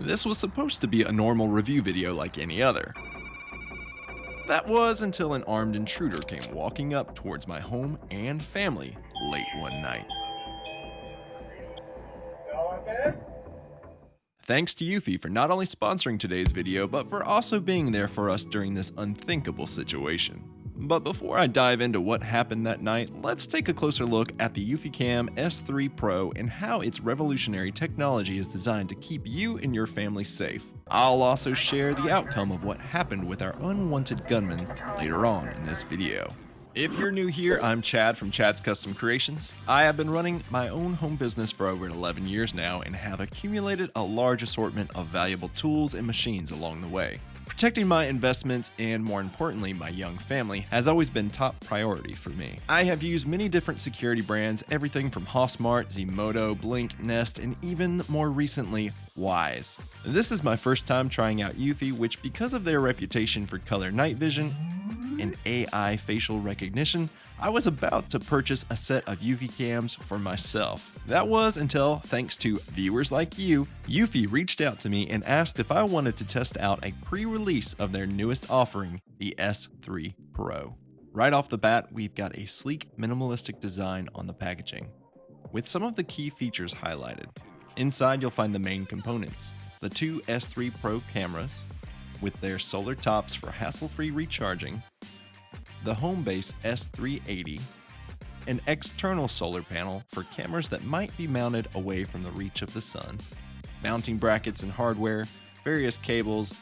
This was supposed to be a normal review video like any other. That was until an armed intruder came walking up towards my home and family late one night. Thanks to Eufy for not only sponsoring today's video, but for also being there for us during this unthinkable situation. But before I dive into what happened that night, let's take a closer look at the EufyCam S3 Pro and how its revolutionary technology is designed to keep you and your family safe. I'll also share the outcome of what happened with our unwanted gunman later on in this video. If you're new here, I'm Chad from Chad's Custom Creations. I have been running my own home business for over 11 years now and have accumulated a large assortment of valuable tools and machines along the way. Protecting my investments and, more importantly, my young family has always been top priority for me. I have used many different security brands, everything from Hosmart, Zmoto, Blink, Nest, and even more recently, Wyze. This is my first time trying out Eufy, which, because of their reputation for color night vision and AI facial recognition, I was about to purchase a set of Eufy cams for myself. That was until, thanks to viewers like you, Eufy reached out to me and asked if I wanted to test out a pre-release of their newest offering, the S3 Pro. Right off the bat, we've got a sleek, minimalistic design on the packaging, with some of the key features highlighted. Inside, you'll find the main components: the two S3 Pro cameras, with their solar tops for hassle-free recharging, the Homebase S380, an external solar panel for cameras that might be mounted away from the reach of the sun, mounting brackets and hardware, various cables,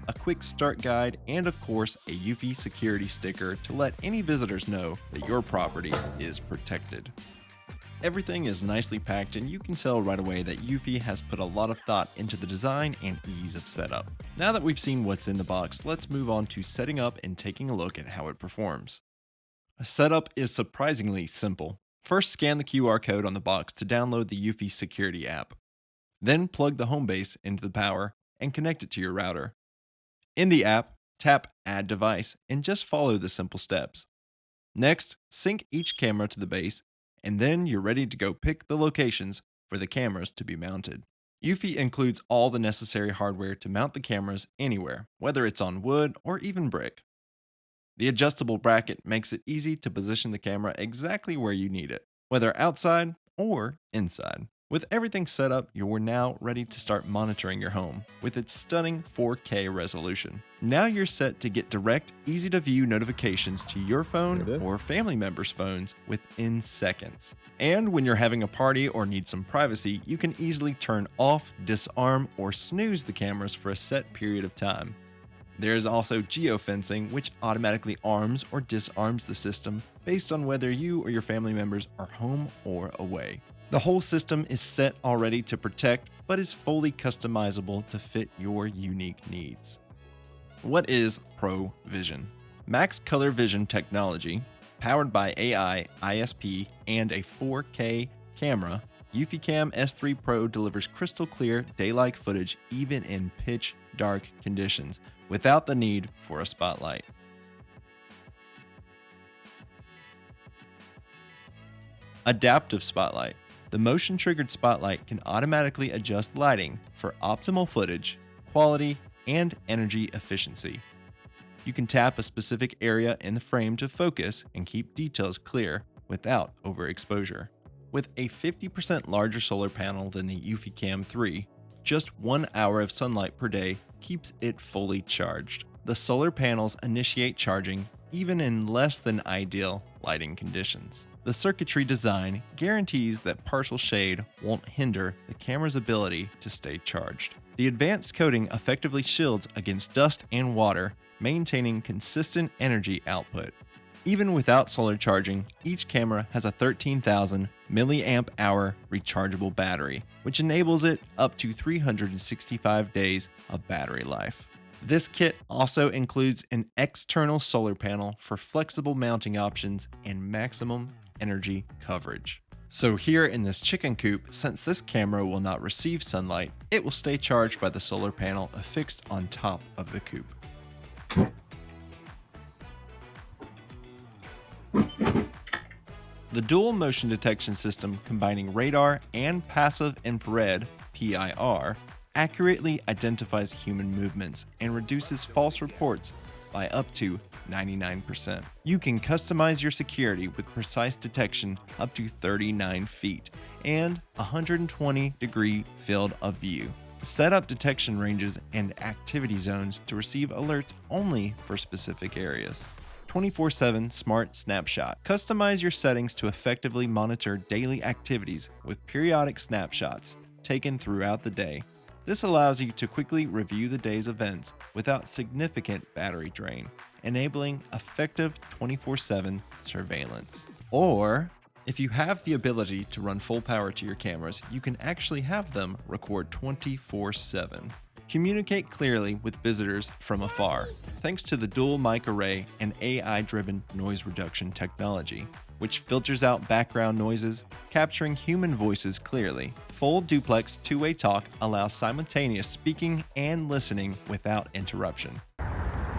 a quick start guide, and of course a Eufy security sticker to let any visitors know that your property is protected. Everything is nicely packed, and you can tell right away that Eufy has put a lot of thought into the design and ease of setup. Now that we've seen what's in the box, let's move on to setting up and taking a look at how it performs. Setup is surprisingly simple. First, scan the QR code on the box to download the Eufy security app. Then plug the Homebase into the power and connect it to your router. In the app, tap Add Device and just follow the simple steps. Next, sync each camera to the base, and then you're ready to go pick the locations for the cameras to be mounted. Eufy includes all the necessary hardware to mount the cameras anywhere, whether it's on wood or even brick. The adjustable bracket makes it easy to position the camera exactly where you need it, whether outside or inside. With everything set up, you're now ready to start monitoring your home with its stunning 4K resolution. Now you're set to get direct, easy-to-view notifications to your phone or family members' phones within seconds. And when you're having a party or need some privacy, you can easily turn off, disarm, or snooze the cameras for a set period of time. There is also geofencing, which automatically arms or disarms the system based on whether you or your family members are home or away. The whole system is set already to protect, but is fully customizable to fit your unique needs. What is Pro Vision? Max Color Vision technology, powered by AI, ISP, and a 4K camera, EufyCam S3 Pro delivers crystal clear, day-like footage even in pitch dark conditions, without the need for a spotlight. Adaptive Spotlight. The motion-triggered spotlight can automatically adjust lighting for optimal footage, quality, and energy efficiency. You can tap a specific area in the frame to focus and keep details clear without overexposure. With a 50% larger solar panel than the EufyCam 3, just 1 hour of sunlight per day keeps it fully charged. The solar panels initiate charging even in less than ideal lighting conditions. The circuitry design guarantees that partial shade won't hinder the camera's ability to stay charged. The advanced coating effectively shields against dust and water, maintaining consistent energy output. Even without solar charging, each camera has a 13,000 milliamp hour rechargeable battery, which enables it up to 365 days of battery life. This kit also includes an external solar panel for flexible mounting options and maximum energy coverage. So here in this chicken coop, since this camera will not receive sunlight, it will stay charged by the solar panel affixed on top of the coop. The dual motion detection system, combining radar and passive infrared PIR, accurately identifies human movements and reduces false reports by up to 99%. You can customize your security with precise detection up to 39 feet and 120-degree field of view. Set up detection ranges and activity zones to receive alerts only for specific areas. 24/7 Smart Snapshot. Customize your settings to effectively monitor daily activities with periodic snapshots taken throughout the day. This allows you to quickly review the day's events without significant battery drain, enabling effective 24/7 surveillance. Or, if you have the ability to run full power to your cameras, you can actually have them record 24/7. Communicate clearly with visitors from afar, thanks to the dual mic array and AI-driven noise reduction technology, which filters out background noises, capturing human voices clearly. Full duplex two-way talk allows simultaneous speaking and listening without interruption.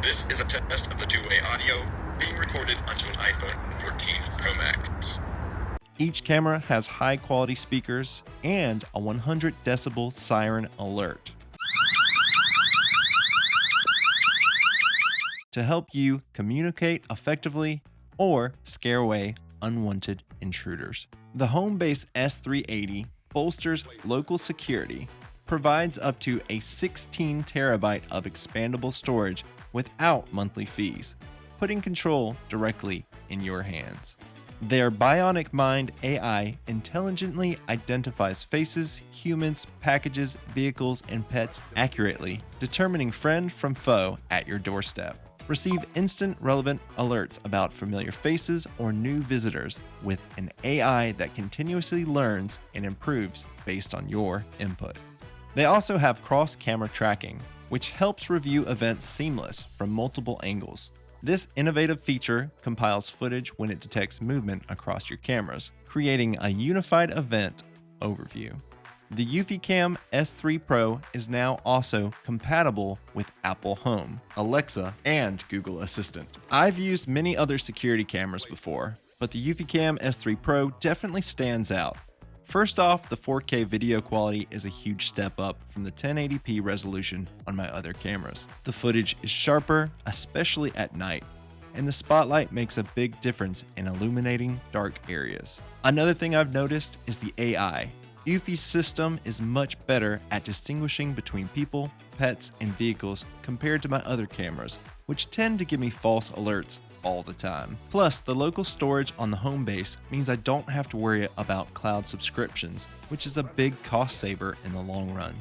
This is a test of the two-way audio being recorded onto an iPhone 14 Pro Max. Each camera has high-quality speakers and a 100 decibel siren alert to help you communicate effectively or scare away unwanted intruders. The Homebase S380 bolsters local security, provides up to a 16 terabyte of expandable storage without monthly fees, putting control directly in your hands. Their Bionic Mind AI intelligently identifies faces, humans, packages, vehicles, and pets accurately, determining friend from foe at your doorstep. Receive instant relevant alerts about familiar faces or new visitors with an AI that continuously learns and improves based on your input. They also have cross-camera tracking, which helps review events seamless from multiple angles. This innovative feature compiles footage when it detects movement across your cameras, creating a unified event overview. The EufyCam S3 Pro is now also compatible with Apple Home, Alexa, and Google Assistant. I've used many other security cameras before, but the EufyCam S3 Pro definitely stands out. First off, the 4K video quality is a huge step up from the 1080p resolution on my other cameras. The footage is sharper, especially at night, and the spotlight makes a big difference in illuminating dark areas. Another thing I've noticed is the AI. Eufy's system is much better at distinguishing between people, pets, and vehicles compared to my other cameras, which tend to give me false alerts all the time. Plus, the local storage on the home base means I don't have to worry about cloud subscriptions, which is a big cost saver in the long run.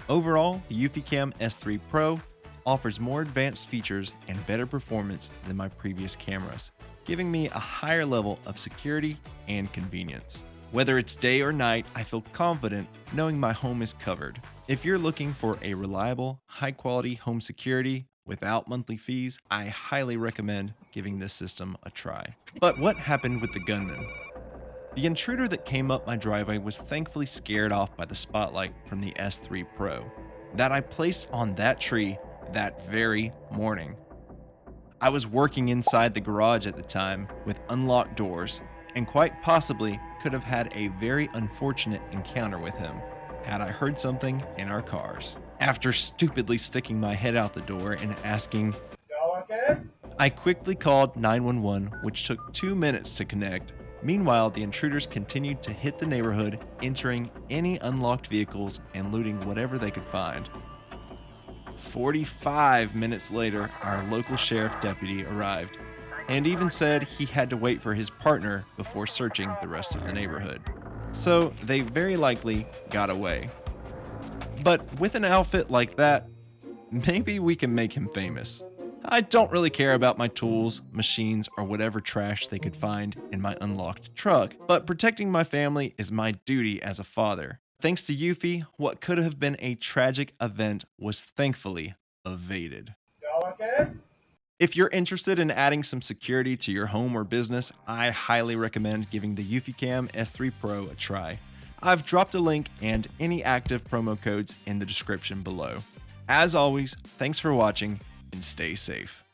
Overall, the EufyCam S3 Pro offers more advanced features and better performance than my previous cameras, giving me a higher level of security and convenience. Whether it's day or night, I feel confident knowing my home is covered. If you're looking for a reliable, high-quality home security without monthly fees, I highly recommend giving this system a try. But what happened with the gunman? The intruder that came up my driveway was thankfully scared off by the spotlight from the S3 Pro that I placed on that tree that very morning. I was working inside the garage at the time with unlocked doors, and quite possibly could have had a very unfortunate encounter with him had I heard something in our cars. After stupidly sticking my head out the door and asking, "Y'all okay?" I quickly called 911, which took 2 minutes to connect. Meanwhile, the intruders continued to hit the neighborhood, entering any unlocked vehicles and looting whatever they could find. 45 minutes later, our local sheriff deputy arrived and even said he had to wait for his partner before searching the rest of the neighborhood. So they very likely got away. But with an outfit like that, maybe we can make him famous. I don't really care about my tools, machines, or whatever trash they could find in my unlocked truck, but protecting my family is my duty as a father. Thanks to Eufy, what could have been a tragic event was thankfully evaded. Y'all okay? If you're interested in adding some security to your home or business, I highly recommend giving the EufyCam S3 Pro a try. I've dropped a link and any active promo codes in the description below. As always, thanks for watching and stay safe.